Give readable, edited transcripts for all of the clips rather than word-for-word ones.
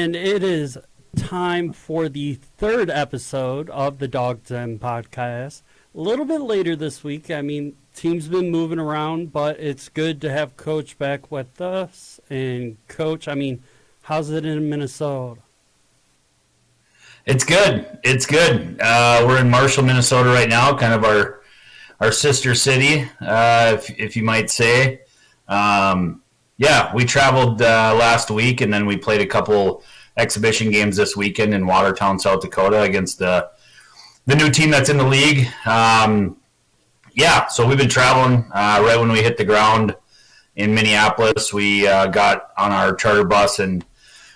And it is time for the third episode of the Dog Den podcast. A little bit later this week. I mean, team's been moving around, but it's good to have Coach back with us. And Coach, I mean, how's it in Minnesota? It's good. It's good. We're in Marshall, Minnesota right now, kind of our sister city, if you might say. Yeah, we traveled last week, and then we played a couple exhibition games this weekend in Watertown, South Dakota against the new team that's in the league. Yeah, so we've been traveling right when we hit the ground in Minneapolis. We got on our charter bus and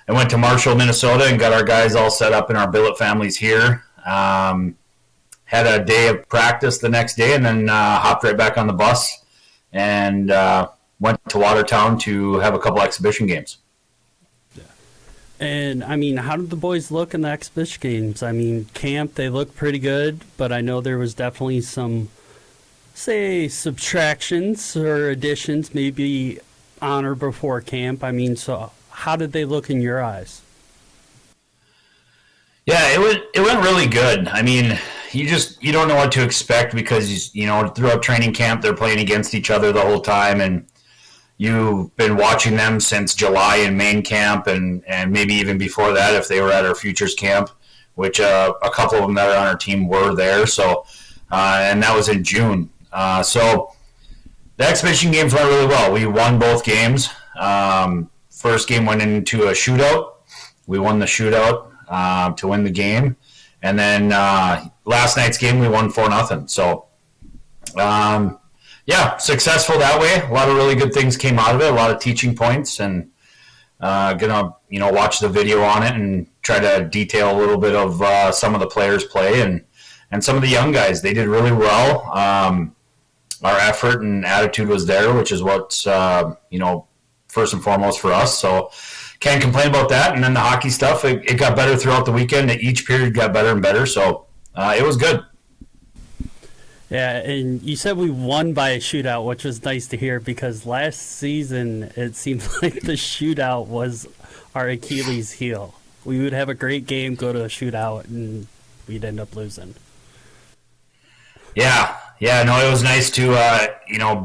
went to Marshall, Minnesota, and got our guys all set up in our billet families here. Had a day of practice the next day, and then hopped right back on the bus and went to Watertown to have a couple exhibition games. And, I mean, how did the boys look in the exhibition games? I mean, camp, they looked pretty good, but I know there was definitely some, say, subtractions or additions, maybe on or before camp. I mean, so how did they look in your eyes? Yeah, it went really good. I mean, you don't know what to expect because, throughout training camp, they're playing against each other the whole time, and you've been watching them since July in main camp and maybe even before that if they were at our futures camp, which a couple of them that are on our team were there. So, and that was in June. So the exhibition games went really well. We won both games. First game went into a shootout. We won the shootout to win the game. And then last night's game, we won 4-0. So, yeah, successful that way. A lot of really good things came out of it, a lot of teaching points, and gonna watch the video on it and try to detail a little bit of some of the players' play and some of the young guys. They did really well. Our effort and attitude was there, which is what's first and foremost for us. So can't complain about that. And then the hockey stuff, it got better throughout the weekend. Each period got better and better. So it was good. Yeah, and you said we won by a shootout, which was nice to hear because last season it seemed like the shootout was our Achilles heel. We would have a great game, go to a shootout, and we'd end up losing. Yeah, no, it was nice to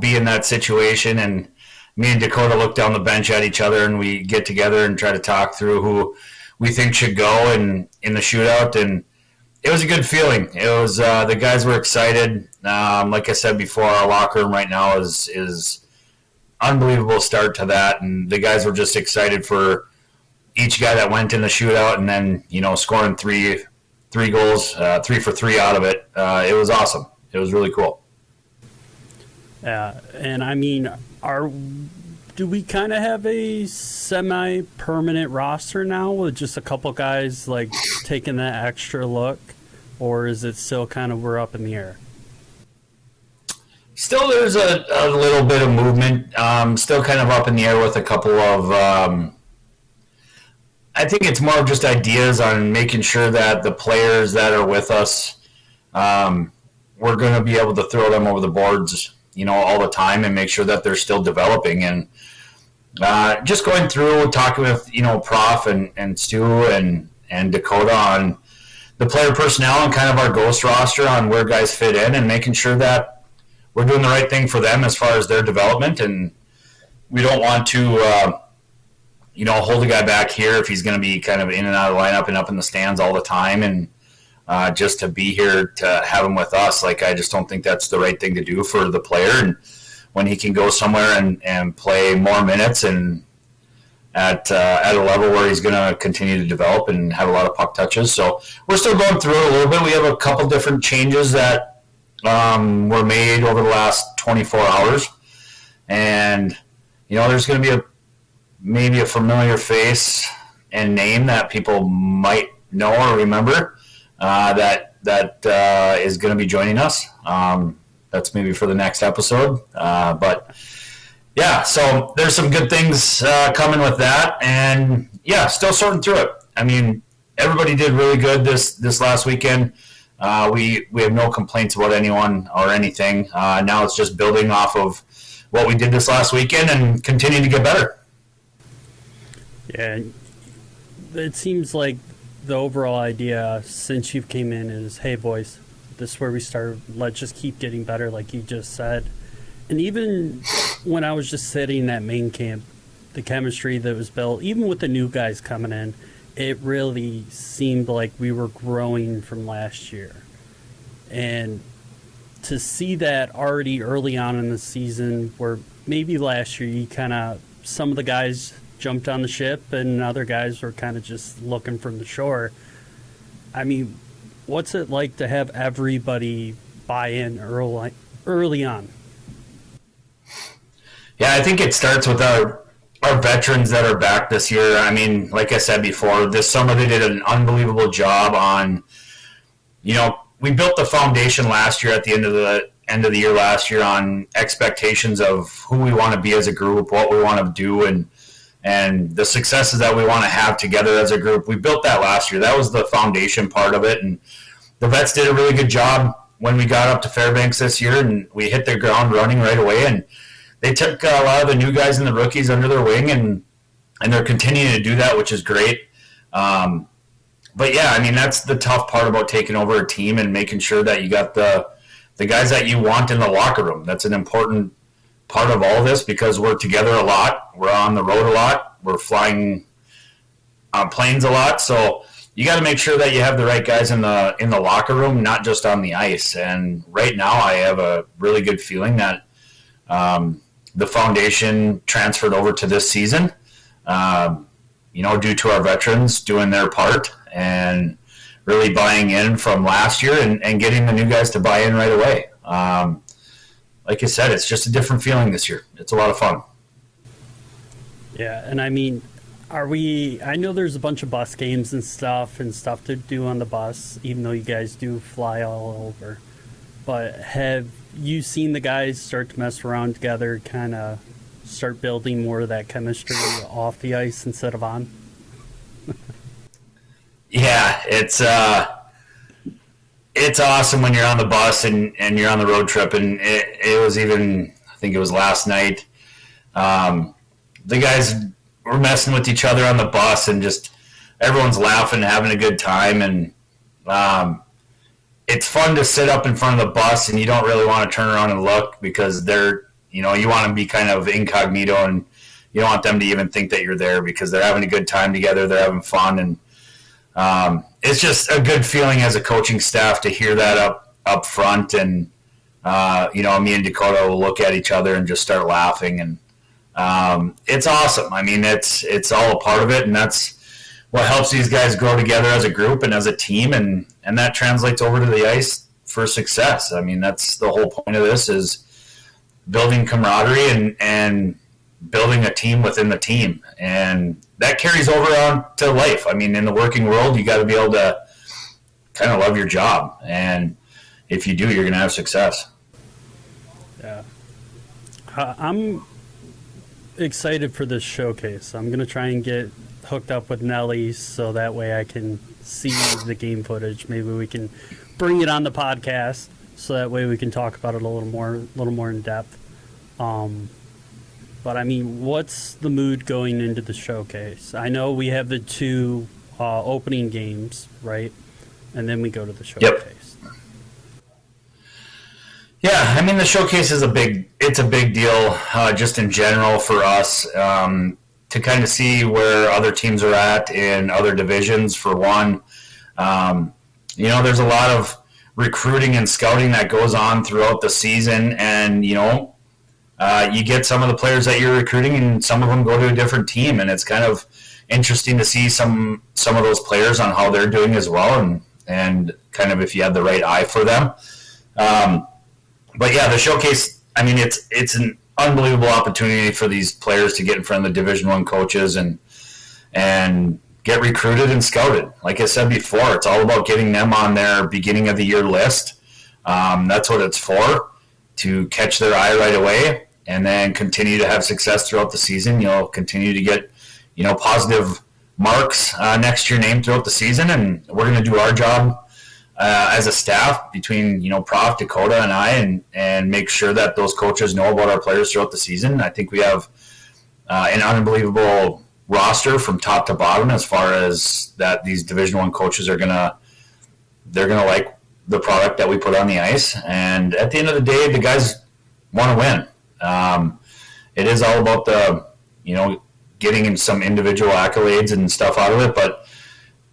be in that situation, and me and Dakota look down the bench at each other, and we get together and try to talk through who we think should go in the shootout, and it was a good feeling. It was the guys were excited. Like I said before, our locker room right now is unbelievable start to that, and the guys were just excited for each guy that went in the shootout, and then scoring three goals, 3 for 3 out of it. It was awesome. It was really cool. Yeah, and I mean, do we kind of have a semi-permanent roster now with just a couple guys like taking that extra look, or is it still kind of we're up in the air? Still, there's a little bit of movement. Still kind of up in the air with a couple of. I think it's more of just ideas on making sure that the players that are with us, we're going to be able to throw them over the boards, all the time and make sure that they're still developing. And just going through, talking with, Prof and Stu and Dakota on the player personnel and kind of our ghost roster on where guys fit in and making sure that we're doing the right thing for them as far as their development. And we don't want to, hold a guy back here if he's going to be kind of in and out of the lineup and up in the stands all the time. And just to be here to have him with us, I just don't think that's the right thing to do for the player. And when he can go somewhere and play more minutes and at a level where he's going to continue to develop and have a lot of puck touches. So we're still going through it a little bit. We have a couple different changes that were made over the last 24 hours. And, there's going to be maybe a familiar face and name that people might know or remember that is going to be joining us. That's maybe for the next episode. But yeah, so there's some good things coming with that, and yeah, still sorting through it. I mean, everybody did really good this last weekend. We have no complaints about anyone or anything. Now it's just building off of what we did this last weekend and continue to get better. Yeah, it seems like the overall idea since you came in is, hey, boys, this is where we start. Let's just keep getting better, like you just said. And even when I was just sitting at main camp, the chemistry that was built, even with the new guys coming in, it really seemed like we were growing from last year. And to see that already early on in the season, where maybe last year you kind of, some of the guys jumped on the ship and other guys were kind of just looking from the shore. I mean, what's it like to have everybody buy in early on? Yeah, I think it starts with our veterans that are back this year. I mean, like I said before, this summer they did an unbelievable job on, we built the foundation last year at the end of the year last year on expectations of who we want to be as a group, what we want to do, and the successes that we want to have together as a group. We built that last year. That was the foundation part of it, and the vets did a really good job when we got up to Fairbanks this year, and we hit the ground running right away, and they took a lot of the new guys and the rookies under their wing, and they're continuing to do that, which is great. But yeah, I mean, that's the tough part about taking over a team and making sure that you got the guys that you want in the locker room. That's an important part of all this because we're together a lot. We're on the road a lot. We're flying on planes a lot. So you got to make sure that you have the right guys in the locker room, not just on the ice. And right now I have a really good feeling that the foundation transferred over to this season, due to our veterans doing their part and really buying in from last year and getting the new guys to buy in right away. Like I said, it's just a different feeling this year. It's a lot of fun. Yeah, and I mean, I know there's a bunch of bus games and stuff to do on the bus, even though you guys do fly all over. But have you seen the guys start to mess around together, kind of start building more of that chemistry off the ice instead of on? Yeah, it's awesome when you're on the bus and you're on the road trip, and it was even, I think it was last night, the guys were messing with each other on the bus and just everyone's laughing, having a good time, and it's fun to sit up in front of the bus and you don't really want to turn around and look because you want to be kind of incognito and you don't want them to even think that you're there because they're having a good time together, they're having fun, and it's just a good feeling as a coaching staff to hear that up front, and me and Dakota will look at each other and just start laughing, and it's awesome. I mean, it's all a part of it, and that's what helps these guys grow together as a group and as a team, and that translates over to the ice for success. I mean, that's the whole point of this, is building camaraderie and building a team within the team, and that carries over on to life. I mean, in the working world, you got to be able to kind of love your job, and if you do, you're going to have success. Yeah. I'm excited for this showcase. I'm going to try and get hooked up with Nelly so that way I can see the game footage. Maybe we can bring it on the podcast so that way we can talk about it a little more in depth. But I mean, what's the mood going into the showcase? I know we have the two opening games, right? And then we go to the showcase. Yep. Yeah, I mean, the showcase is a big deal just in general for us to kind of see where other teams are at in other divisions, for one. There's a lot of recruiting and scouting that goes on throughout the season, and, you get some of the players that you're recruiting, and some of them go to a different team, and it's kind of interesting to see some of those players on how they're doing as well, and kind of if you have the right eye for them. But yeah, the showcase, I mean, it's an unbelievable opportunity for these players to get in front of the Division I coaches and get recruited and scouted. Like I said before, it's all about getting them on their beginning of the year list. That's what it's for, to catch their eye right away and then continue to have success throughout the season. You'll continue to get, positive marks next to your name throughout the season, and we're going to do our job as a staff between, Prof, Dakota, and I, and make sure that those coaches know about our players throughout the season. I think we have an unbelievable roster from top to bottom, as far as that these Division I coaches are they're gonna like the product that we put on the ice. And at the end of the day, the guys want to win. It is all about getting some individual accolades and stuff out of it, but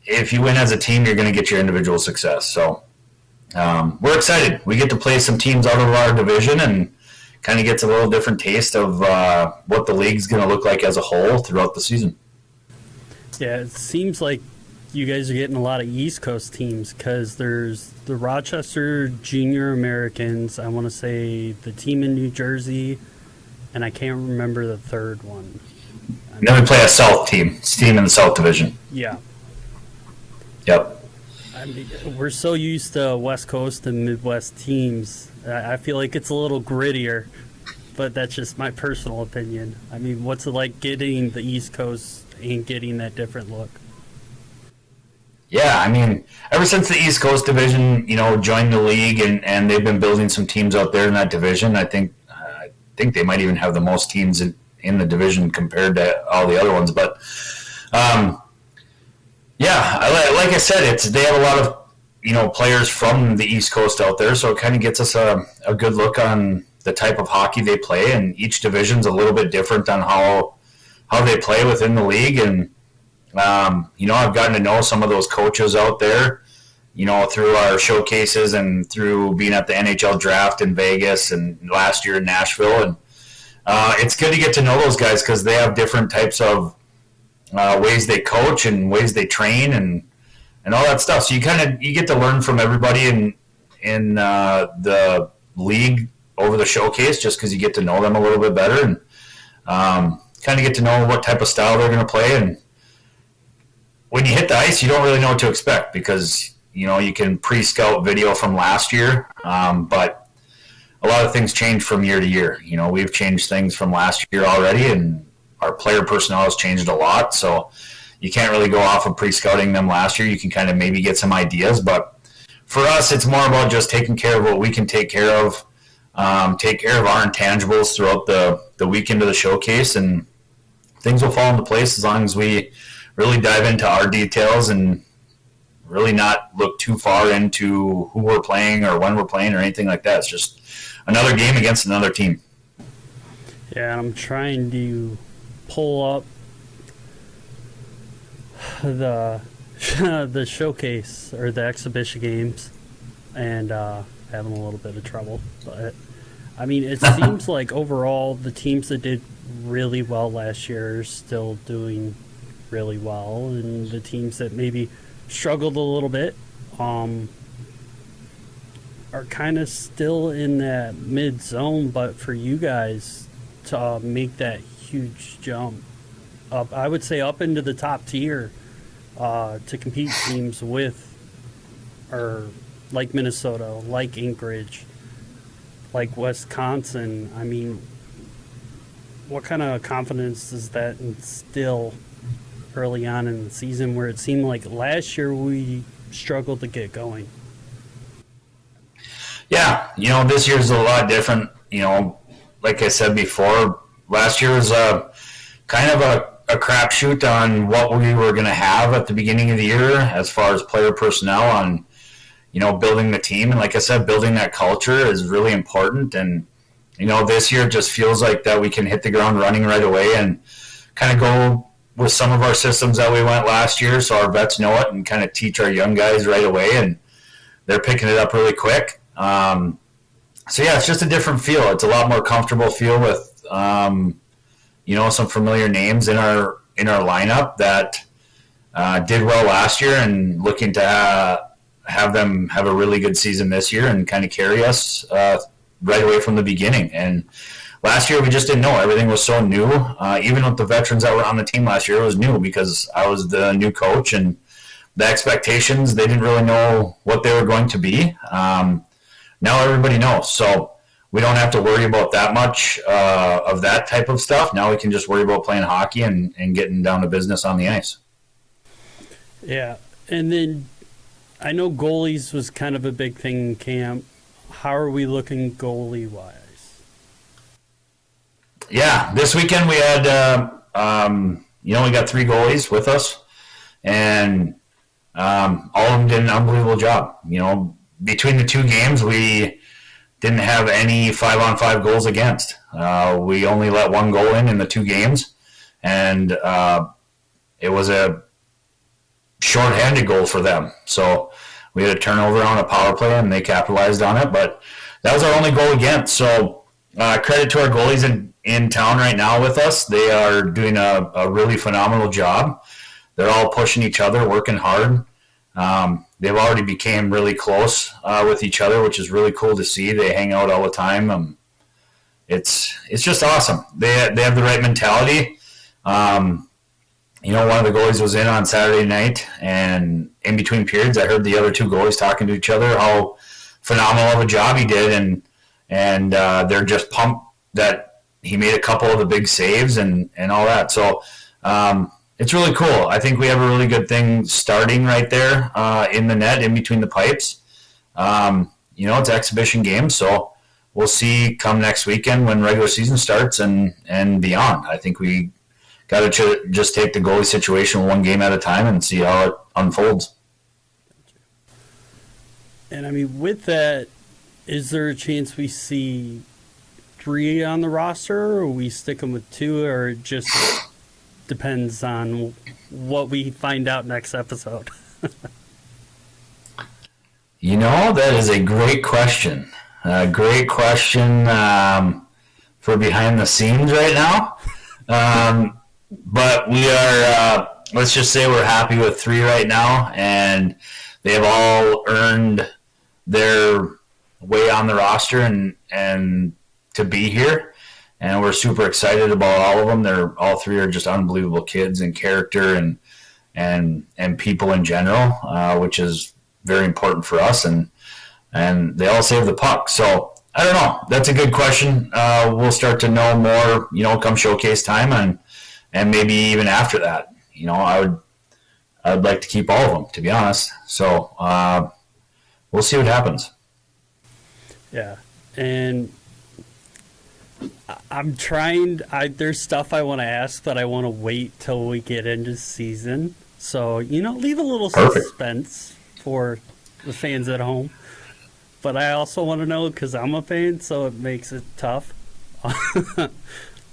if you win as a team, you're going to get your individual success. So we're excited. We get to play some teams out of our division and kind of gets a little different taste of what the league's going to look like as a whole throughout the season. Yeah, it seems like you guys are getting a lot of East Coast teams, because there's the Rochester Junior Americans, I want to say the team in New Jersey, and I can't remember the third one. And then we play a South team. It's a team in the South Division. Yeah. Yep. I mean, we're so used to West Coast and Midwest teams. I feel like it's a little grittier, but that's just my personal opinion. I mean, what's it like getting the East Coast and getting that different look? Yeah, I mean, ever since the East Coast Division, joined the league and they've been building some teams out there in that division. I think they might even have the most teams in the division compared to all the other ones. But yeah, like I said, they have a lot of players from the East Coast out there, so it kind of gets us a good look on the type of hockey they play, and each division's a little bit different on how they play within the league. And I've gotten to know some of those coaches out there, through our showcases and through being at the NHL draft in Vegas and last year in Nashville. And it's good to get to know those guys, because they have different types of ways they coach and ways they train and all that stuff. So you get to learn from everybody in the league over the showcase, just because you get to know them a little bit better and kind of get to know what type of style they're going to play. And when you hit the ice, you don't really know what to expect, because you can pre-scout video from last year, but a lot of things change from year to year. We've changed things from last year already, and our player personnel has changed a lot, so you can't really go off of pre-scouting them last year. You can kind of maybe get some ideas, but for us, it's more about just taking care of what we can take care of, take care of our intangibles throughout the weekend of the showcase, and things will fall into place as long as we really dive into our details and really not look too far into who we're playing or when we're playing or anything like that. It's just another game against another team. Yeah, I'm trying to pull up the showcase or the exhibition games, and having a little bit of trouble. But I mean, it seems like overall the teams that did really well last year are still doing really well, and the teams that maybe struggled a little bit are kind of still in that mid zone. But for you guys to make that huge jump up, I would say up into the top tier, to compete teams with, or like Minnesota, like Anchorage, like Wisconsin. I mean, what kind of confidence does that instill early on in the season, where it seemed like last year we struggled to get going? Yeah, this year's a lot different. Like I said before, last year was kind of a crapshoot on what we were going to have at the beginning of the year as far as player personnel on, building the team. And like I said, building that culture is really important. And, this year just feels like that we can hit the ground running right away and kind of go with some of our systems that we went last year, so our vets know it, and kind of teach our young guys right away, and they're picking it up really quick. So yeah, it's just a different feel. It's a lot more comfortable feel with some familiar names in our lineup that did well last year, and looking to have them have a really good season this year and kind of carry us right away from the beginning. And last year we just didn't know. Everything was so new. Even with the veterans that were on the team last year, it was new because I was the new coach, and the expectations, they didn't really know what they were going to be. Now everybody knows. So we don't have to worry about that much of that type of stuff. Now we can just worry about playing hockey and getting down to business on the ice. Yeah. And then I know goalies was kind of a big thing in camp. How are we looking goalie-wise? Yeah, this weekend we had we got 3 goalies with us, and all of them did an unbelievable job. Between the 2 games, we didn't have any 5-on-5 goals against. We only let 1 goal in the 2 games, and it was a shorthanded goal for them. So we had a turnover on a power play, and they capitalized on it. But that was our only goal against. So credit to our goalies in town right now with us. They are doing a really phenomenal job. They're all pushing each other, working hard. They've already became really close with each other, which is really cool to see. They hang out all the time. It's just awesome. They have the right mentality. One of the goalies was in on Saturday night, and in between periods, I heard the other 2 goalies talking to each other how phenomenal of a job he did, and they're just pumped that he made a couple of the big saves and all that. So it's really cool. I think we have a really good thing starting right there in the net, in between the pipes. It's exhibition games, so we'll see come next weekend when regular season starts and beyond. I think we got to just take the goalie situation 1 game at a time and see how it unfolds. And I mean, with that, is there a chance we see 3 on the roster, or we stick them with 2, or it just depends on what we find out next episode? That is a great question. A great question for behind the scenes right now. But we are, let's just say we're happy with 3 right now, and they have all earned their way on the roster and to be here. And we're super excited about all of them. All 3 are just unbelievable kids and character and people in general, which is very important for us. And they all save the puck. So I don't know. That's a good question. We'll start to know more, come showcase time and maybe even after that. I'd like to keep all of them, to be honest. So we'll see what happens. Yeah, and I'm trying. There's stuff I want to ask, but I want to wait till we get into season. So leave a little suspense for the fans at home. But I also want to know, because I'm a fan, so it makes it tough.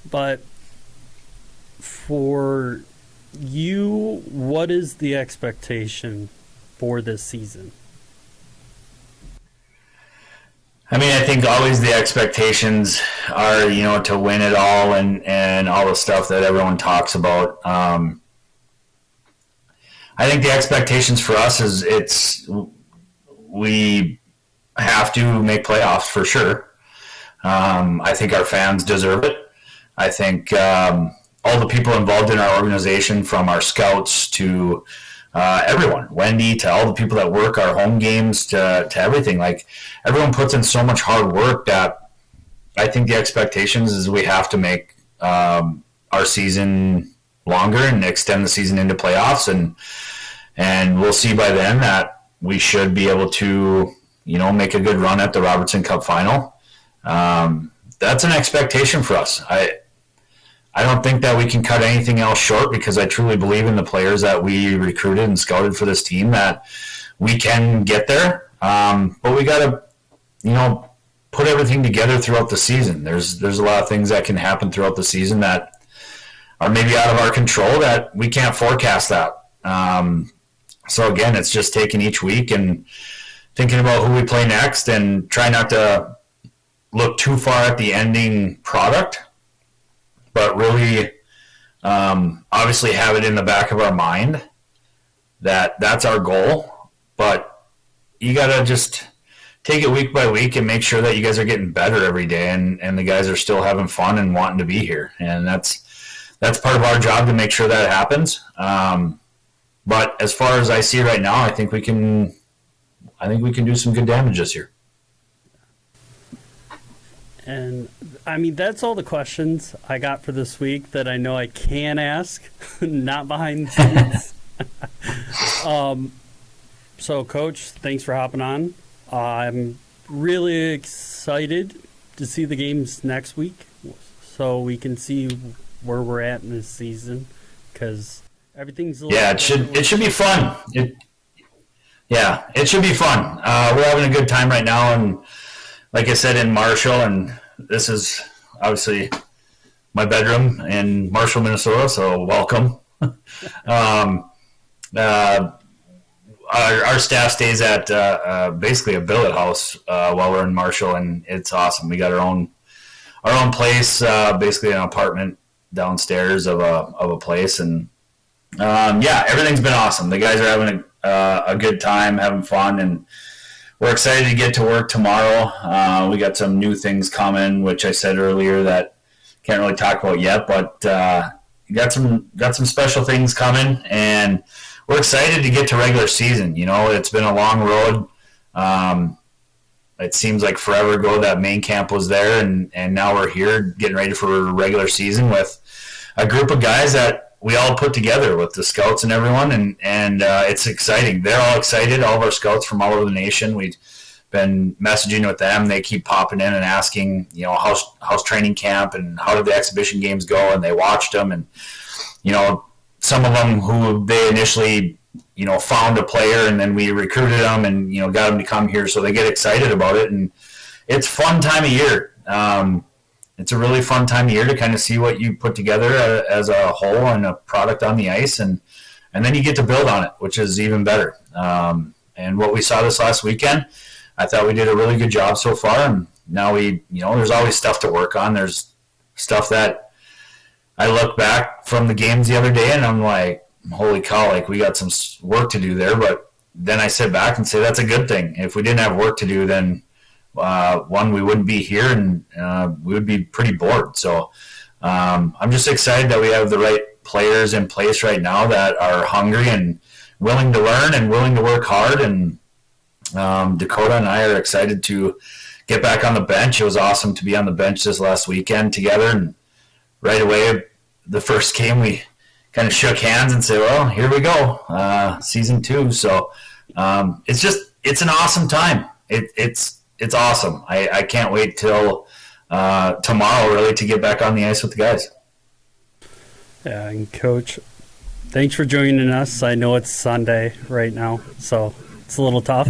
But for you, what is the expectation for this season? I mean, I think always the expectations are, to win it all and all the stuff that everyone talks about. I think the expectations for us is we have to make playoffs for sure. I think our fans deserve it. I think all the people involved in our organization, from our scouts to everyone, Wendy, to all the people that work our home games, to everything, like everyone puts in so much hard work that I think the expectations is we have to make our season longer and extend the season into playoffs, and we'll see by then that we should be able to make a good run at the Robertson Cup final. That's an expectation for us. I don't think that we can cut anything else short, because I truly believe in the players that we recruited and scouted for this team that we can get there. But we got to, put everything together throughout the season. There's a lot of things that can happen throughout the season that are maybe out of our control that we can't forecast that. So again, it's just taking each week and thinking about who we play next and try not to look too far at the ending product, but really obviously have it in the back of our mind that that's our goal. But you got to just take it week by week and make sure that you guys are getting better every day, and the guys are still having fun and wanting to be here. And that's part of our job to make sure that happens. But as far as I see right now, I think we can do some good damage this year. And I mean, that's all the questions I got for this week that I know I can ask, not behind the scenes. So, Coach, thanks for hopping on. I'm really excited to see the games next week, so we can see where we're at in this season because everything's it should be fun. It should be fun. We're having a good time right now, and like I said, in Marshall, and this is obviously my bedroom in Marshall, Minnesota, so welcome. Our staff stays at basically a billet house while we're in Marshall, and it's awesome. We got our own place, basically an apartment downstairs of a place, and everything's been awesome. The guys are having a good time, having fun, and we're excited to get to work tomorrow. We got some new things coming, which I said earlier that can't really talk about yet, but got some special things coming, and we're excited to get to regular season. You know, it's been a long road. It seems like forever ago that main camp was there, and now we're here getting ready for regular season with a group of guys that we all put together with the scouts and everyone, and it's exciting. They're all excited, all of our scouts from all over the nation. We've been messaging with them. They keep popping in and asking, you know, how's training camp and how did the exhibition games go, and they watched them, and, you know, some of them who they initially, you know, found a player and then we recruited them and, you know, got them to come here, so they get excited about it, and it's a fun time of year. It's a really fun time of year to kind of see what you put together as a whole and a product on the ice, and then you get to build on it, which is even better. And what we saw this last weekend, I thought we did a really good job so far, and now there's always stuff to work on. There's stuff that I look back from the games the other day and I'm like, holy cow, like we got some work to do there. But then I sit back and say that's a good thing. If we didn't have work to do, then we wouldn't be here, and we would be pretty bored. So I'm just excited that we have the right players in place right now that are hungry and willing to learn and willing to work hard. And Dakota and I are excited to get back on the bench. It was awesome to be on the bench this last weekend together, and right away, the first game, we kind of shook hands and said, well, here we go, season 2. So it's an awesome time. It's awesome. I can't wait till tomorrow, really, to get back on the ice with the guys. Yeah, and Coach, thanks for joining us. I know it's Sunday right now, so it's a little tough.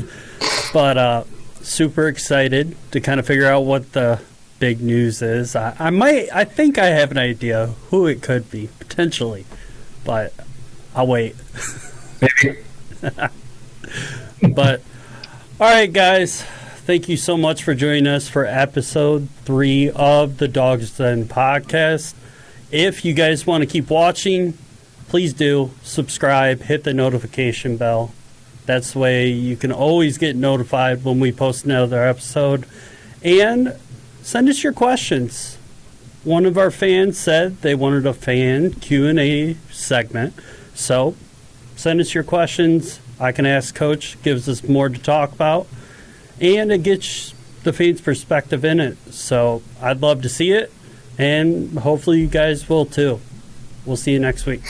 But super excited to kind of figure out what the big news is. I think I have an idea who it could be, potentially, but I'll wait. Maybe. But, all right, guys. Thank you so much for joining us for episode 3 of the Dogs Den podcast. If you guys want to keep watching, please do subscribe, hit the notification bell. That's the way you can always get notified when we post another episode. And send us your questions. One of our fans said they wanted a fan Q&A segment. So send us your questions. I can ask Coach, gives us more to talk about. And it gets the fans' perspective in it. So I'd love to see it. And hopefully you guys will too. We'll see you next week.